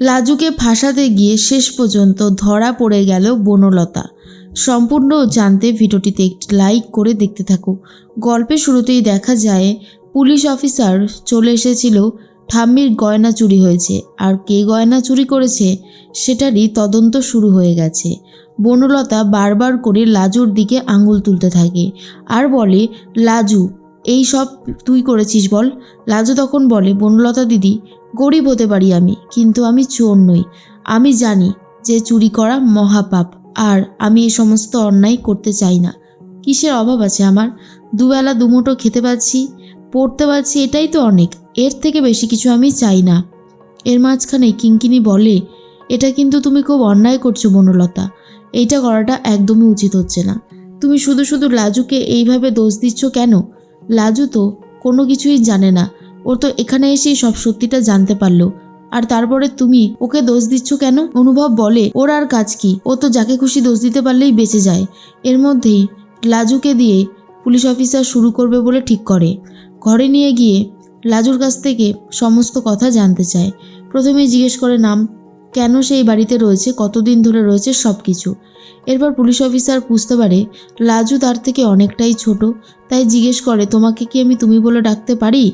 লাজুকে ফাঁসাতে গিয়ে শেষ পর্যন্ত ধরা পড়ে গেল বনলতা। সম্পূর্ণ জানতে ভিডিওটিতে একটি লাইক করে দেখতে থাকো। গল্পের শুরুতেই দেখা যায় পুলিশ অফিসার চলে এসেছিল ঠাম্মির গয়না চুরি হয়েছে, আর কে গয়না চুরি করেছে সেটারই তদন্ত শুরু হয়ে গেছে। বনলতা বারবার করে লাজুর দিকে আঙুল তুলতে থাকে আর বলে, লাজু এই সব তুই করেছিস বল। লাজু তখন বলে, বনলতা দিদি, গরিব হতে পারি আমি, কিন্তু আমি চোর নই। আমি জানি যে চুরি করা মহাপাপ, আর আমি এই সমস্ত অন্যায় করতে চাই না। কিসের অভাব আছে আমার? দুবেলা দুমুঠো খেতে পাচ্ছি, পড়তে পারছি, এটাই তো অনেক। এর থেকে বেশি কিছু আমি চাই না। এর মাঝখানে কিঙ্কিনি বলে, এটা কিন্তু তুমি খুব অন্যায় করছো বনলতা, এইটা করাটা একদমই উচিত হচ্ছে না। তুমি শুধু শুধু লাজুকে এইভাবে দোষ দিচ্ছ কেন? লাজু তো কোনো কিছুই জানে না, ও তো এখানে এসেই সব সত্যিটা জানতে পারলো, আর তারপরে তুমি ওকে দোষ দিচ্ছ কেন? অনুভব বলে, ওর আর কাজ কি, ও তো যাকে খুশি দোষ দিতে পারলেই বেঁচে যায়। এর মধ্যেই লাজুকে দিয়ে পুলিশ অফিসার শুরু করবে বলে ঠিক করে। ঘরে নিয়ে গিয়ে লাজুর কাছ থেকে সমস্ত কথা জানতে চায়। প্রথমেই জিজ্ঞেস করে নাম, কেন সেই বাড়িতে রয়েছে, কতদিন ধরে রয়েছে, সব কিছু। এরপর পুলিশ অফিসার বুঝতে পারে লাজু তার থেকে অনেকটাই ছোট, তাই জিজ্ঞেস করে, তোমাকে কি আমি তুমি বলে ডাকতে পারি?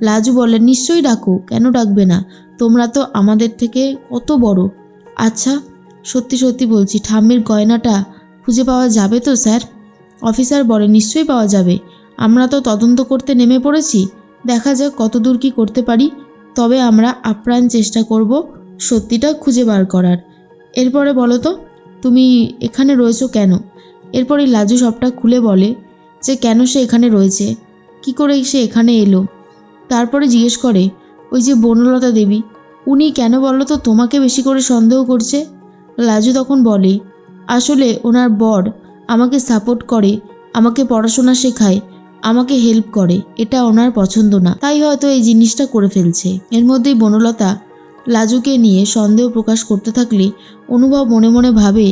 লাজু বলে, নিশ্চয়ই ডাকো, কেন ডাকবে না, তোমরা তো আমাদের থেকে কত বড়। আচ্ছা, সত্যি সত্যি বলছি, ঠাম্মির গয়নাটা খুঁজে পাওয়া যাবে তো স্যার? অফিসার বলে, নিশ্চয়ই পাওয়া যাবে, আমরা তো তদন্ত করতে নেমে পড়েছি, দেখা যাক কতদূর কি করতে পারি, তবে আমরা আপ্রাণ চেষ্টা করব সত্যিটা খুঁজে বার করার। এরপরে বলো তো, তুমি এখানে রয়েছো কেন? এরপরে লাজু সবটা খুলে বলে যে কেন সে এখানে রয়েছে, কি করে সে এখানে এলো। তারপরে জিজ্ঞেস করে, ওই যে বনলতা দেবী, উনি কেন বলো তো তোমাকে বেশি করে সন্দেহ করছে? লাজু তখন বলে, আসলে ওনার বর আমাকে সাপোর্ট করে, আমাকে পড়াশোনা শেখায়, আমাকে হেল্প করে, এটা ওনার পছন্দ না, তাই হয়তো এই জিনিসটা করে ফেলছে। এর মধ্যেই বনলতা লাজুকে নিয়ে সন্দেহ প্রকাশ করতে থাকলে অনুভব মনে মনে ভাবে,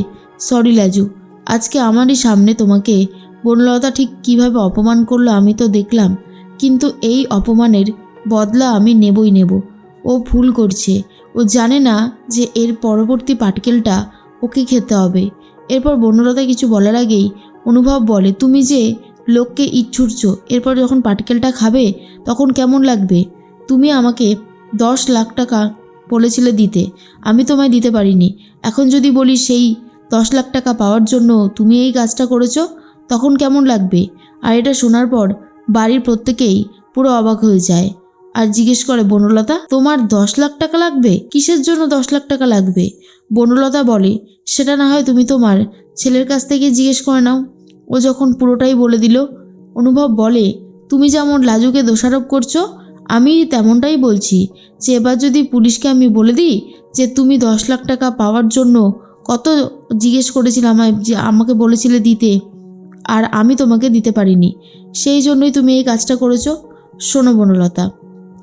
সরি লাজু, আজকে আমারই সামনে তোমাকে বনলতা ঠিক কিভাবে অপমান করলো আমি তো দেখলাম, কিন্তু এই অপমানের বদলা আমি নেবই নেব। ও ভুল করছে, ও জানে না যে এর পরবর্তী পাটকেলটা ওকে খেতে হবে। এরপর বনলতা কিছু বলার আগেই অনুভব বলে, তুমি যে লোককে ইট ছুটছো, এরপর যখন পাটকেলটা খাবে তখন কেমন লাগবে? তুমি আমাকে 10 লাখ টাকা বলেছিলে দিতে, আমি তোমায় দিতে পারিনি, এখন যদি বলি সেই 10 লাখ টাকা পাওয়ার জন্য তুমি এই কাজটা করেছো, তখন কেমন লাগবে? আর এটা শোনার পর বাড়ির প্রত্যেকেই পুরো অবাক হয়ে যায় আর জিজ্ঞেস করে, বনলতা তোমার 10 লাখ টাকা লাগবে? কিসের জন্য 10 লাখ টাকা লাগবে? বনলতা বলে, সেটা না হয় তুমি তোমার ছেলের কাছ থেকে জিজ্ঞেস করে নাও, ও যখন পুরোটাই বলে দিল। অনুভব বলে, তুমি যেমন লাজুকে দোষারোপ করছো, আমি তেমনটাই বলছি যে এবার যদি পুলিশকে আমি বলে দিই যে তুমি 10 লাখ টাকা পাওয়ার জন্য কত জিজ্ঞেস করেছিলাম, যে আমাকে বলেছিলে দিতে, আর আমি তোমাকে দিতে পারিনি, সেই জন্যই তুমি এই কাজটা করেছো। শোনো বনলতা,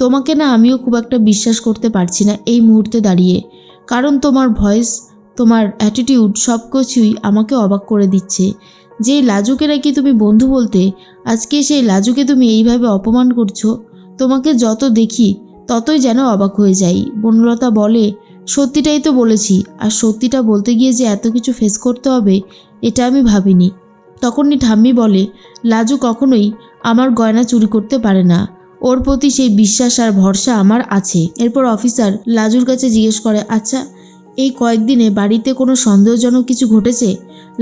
তোমাকে না আমিও খুব একটা বিশ্বাস করতে পারছি না এই মুহূর্তে দাঁড়িয়ে, কারণ তোমার ভয়েস, তোমার অ্যাটিটিউড সব কিছুই আমাকে অবাক করে দিচ্ছে। যেই লাজুকে নাকি তুমি বন্ধু বলতে, আজকে সেই লাজুকে তুমি এইভাবে অপমান করছো। তোমাকে যত দেখি ততই যেন অবাক হয়ে যাই। বনলতা বলে, সত্যিটাই তো বলেছি, আর সত্যিটা বলতে গিয়ে যে এত কিছু ফেস করতে হবে এটা আমি ভাবিনি। তখনই ঠাম্মি বলে, লাজু কখনোই আমার গয়না চুরি করতে পারে না, ওর প্রতি সেই বিশ্বাস আর ভরসা আমার আছে। এরপর অফিসার লাজুর কাছে জিজ্ঞেস করে, আচ্ছা এই কয়েকদিনে বাড়িতে কোনো সন্দেহজনক কিছু ঘটেছে?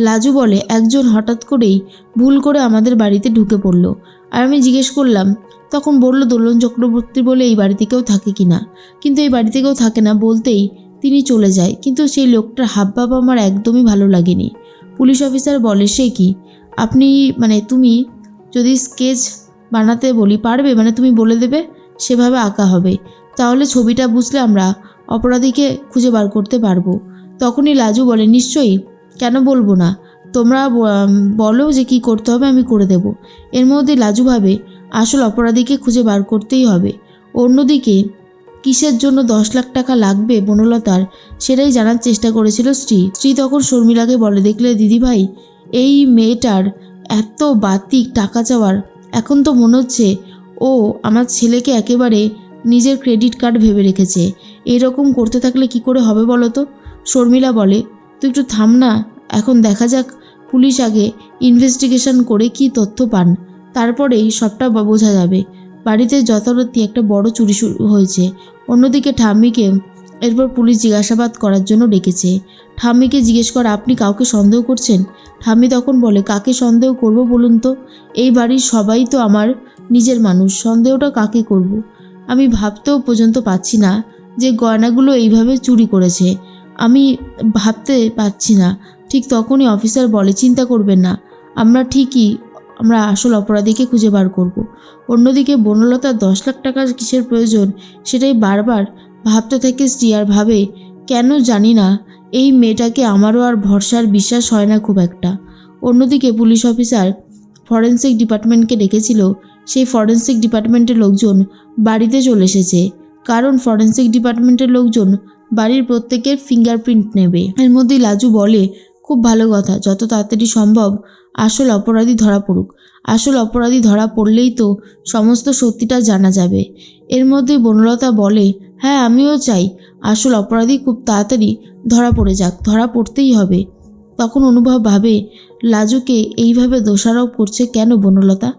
লাজু বলে, একজন হঠাৎ করেই ভুল করে আমাদের বাড়িতে ঢুকে পড়লো, আর আমি জিজ্ঞেস করলাম, তখন বলল দোলন চক্রবর্তী বলে এই বাড়িতে কেউ থাকে কি না, কিন্তু এই বাড়িতে কেউ থাকে না বলতেই তিনি চলে যায়, কিন্তু সেই লোকটার হাবভাব আমার একদমই ভালো লাগেনি। পুলিশ অফিসার বলে, সে কি? আপনি তুমি যদি স্কেচ বানাতে বলি পারবে, তুমি বলে দেবে, সেভাবে আঁকা হবে, তাহলে ছবিটা বুঝলে আমরা অপরাধীকে খুঁজে বার করতে পারবো। তখনই লাজু বলে, নিশ্চয়ই, কেন বলবো না, তোমরা বলো যে কি করতে হবে, আমি করে দেব। এর মধ্যে লাজু ভাবে আসল অপরাধীকে খুঁজে বার করতেই হবে। অন্যদিকে কিসের জন্য 10 লাখ টাকা লাগবে বনলতার, সেটাই জানার চেষ্টা করেছিল স্ত্রী তখন শর্মিলাকে বলে, দেখলে দিদিভাই, এই মেয়েটার এত বাতিক টাকা চাওয়ার, এখন তো মনে হচ্ছে ও আমার ছেলেকে একেবারে নিজের ক্রেডিট কার্ড ভেবে রেখেছে। এরকম করতে থাকলে কি করে হবে বলো তো? শর্মিলা বলে, তুই একটু থাম না, এখন দেখা যাক, পুলিশ আগে ইনভেস্টিগেশন করে কি তথ্য পান, তারপরেই সবটা বোঝা যাবে। বাড়িতে যথারীতি একটা বড় চুরি শুরু হয়েছে। অন্যদিকে ঠাম্মিকে এরপর পুলিশ জিজ্ঞাসাবাদ করার জন্য ডেকেছে। ঠাম্মিকে জিজ্ঞেস করে, আপনি কাউকে সন্দেহ করছেন? ঠাম্মি তখন বলে, কাকে সন্দেহ করব বলুন তো? এই বাড়ির সবাই তো আমার নিজের মানুষ, সন্দেহটা কাকে করব? আমি ভাবতেও পর্যন্ত পাচ্ছি না যে গয়নাগুলো এইভাবে চুরি করেছে, আমি ভাবতে পাচ্ছি না। ঠিক তখনই অফিসার বলে, চিন্তা করবেন না, আমরা আসল অপরাধীকে খুঁজে বার করব। অন্যদিকে বনলতার 10 লাখ টাকার কিসের প্রয়োজন সেটাই বারবার ভাবতে থাকে স্ত্রী। আর ভাবে, কেন জানি না, এই মেয়েটাকে আমারও আর ভরসার বিশ্বাস হয় না খুব একটা। অন্যদিকে পুলিশ অফিসার ফরেন্সিক ডিপার্টমেন্টকে ডেকেছিল। সেই ফরেন্সিক ডিপার্টমেন্টের লোকজন বাড়িতে চলে এসেছে, কারণ ফরেন্সিক ডিপার্টমেন্টের লোকজন বাড়ির প্রত্যেকের ফিঙ্গারপ্রিন্ট নেবে। এর মধ্যেই লাজু বলে, খুব ভালো কথা, যত তাড়াতাড়ি সম্ভব আসল অপরাধী ধরা পড়ুক। আসল অপরাধী ধরা পড়লেই তো সমস্ত সত্যিটা জানা যাবে। এর মধ্যে বনলতা বলে, হ্যাঁ আমিও চাই আসল অপরাধী খুব তাড়াতাড়ি ধরা পড়ে যাক, ধরা পড়তেই হবে। তখন অনুভব ভাবে, লাজুকে এইভাবে দোষারোপ করছে কেন বনলতা?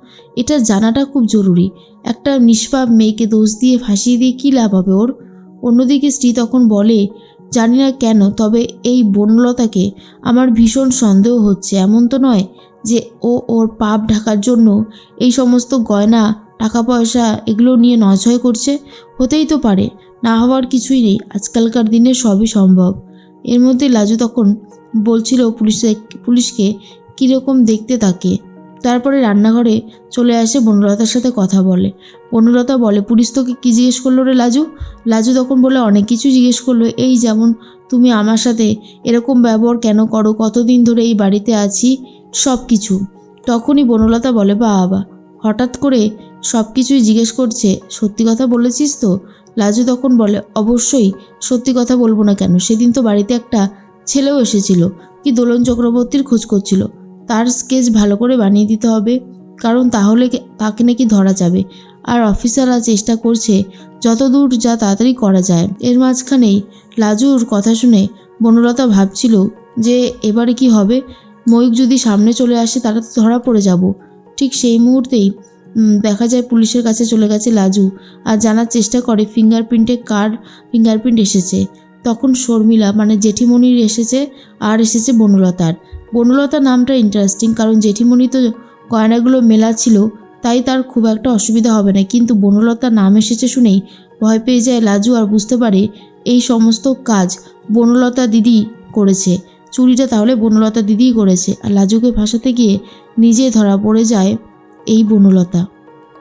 এটা জানাটা খুব জরুরি। একটা নিষ্পাপ মেয়েকে দোষ দিয়ে ফাঁসিয়ে দিয়ে কী লাভ হবে ওর? অন্যদিকে স্ত্রী তখন বলে, জানি না কেন, তবে এই বনলতাকে আমার ভীষণ সন্দেহ হচ্ছে। এমন তো নয় যে ওর পাপ ঢাকার জন্য এই সমস্ত গয়না, টাকা পয়সা এগুলো নিয়ে নজয় করছে। হতেই তো পারে, না হওয়ার কিছুই নেই, আজকালকার দিনে সবই সম্ভব। এর মধ্যে লাজু তখন বলছিল পুলিশকে কীরকম দেখতে তাকে। তারপরে রান্নাঘরে চলে আসে, বনলতার সাথে কথা বলে। বনলতা বলে, পুলিশ তোকে কী জিজ্ঞেস করলো রে লাজু? লাজু তখন বলে, অনেক কিছু জিজ্ঞেস করলো, এই যেমন তুমি আমার সাথে এরকম ব্যবহার কেন করো, কতদিন ধরে এই বাড়িতে আছি, সব কিছু। তখনই বনলতা বলে, বাবা, হঠাৎ করে সব কিছুই জিজ্ঞেস করছে, সত্যি কথা বলেছিস তো? লাজু তখন বলে, অবশ্যই সত্যি কথা বলবো না কেন, সেদিন তো বাড়িতে একটা ছেলেও এসেছিল, কি দোলন চক্রবর্তীর খোঁজ করছিল। তার স্কেচ ভালো করে বানিয়ে দিতে হবে, কারণ তাহলে তাকে নাকি ধরা যাবে। আর অফিসাররা চেষ্টা করছে যতদূর যা তাড়াতাড়ি করা যায়। এর মাঝখানেই লাজুর কথা শুনে বনলতা ভাবছিল যে এবারে কি হবে, ময়ূক যদি সামনে চলে আসে তারা তো ধরা পড়ে যাব। ঠিক সেই মুহূর্তেই দেখা যায় পুলিশের কাছে চলে গেছে লাজু আর জানার চেষ্টা করে কার ফিঙ্গারপ্রিন্ট এসেছে। তখন শর্মিলা মানে জেঠিমণির এসেছে, আর এসেছে বনলতার। বনলতা নামটা ইন্টারেস্টিং, কারণ জেঠিমণি তো গয়নাগুলো মেলা ছিল, তাই তার খুব একটা অসুবিধা হবে না। কিন্তু বনলতার নাম এসেছে শুনেই ভয় পেয়ে যায় লাজু, আর বুঝতে পারে এই সমস্ত কাজ বনলতা দিদি করেছে। চুরিটা তাহলে বনলতা দিদিই করেছে। আর লাজুকে ফাঁসাতে গিয়ে নিজে ধরা পড়ে যায় এই বনলতা।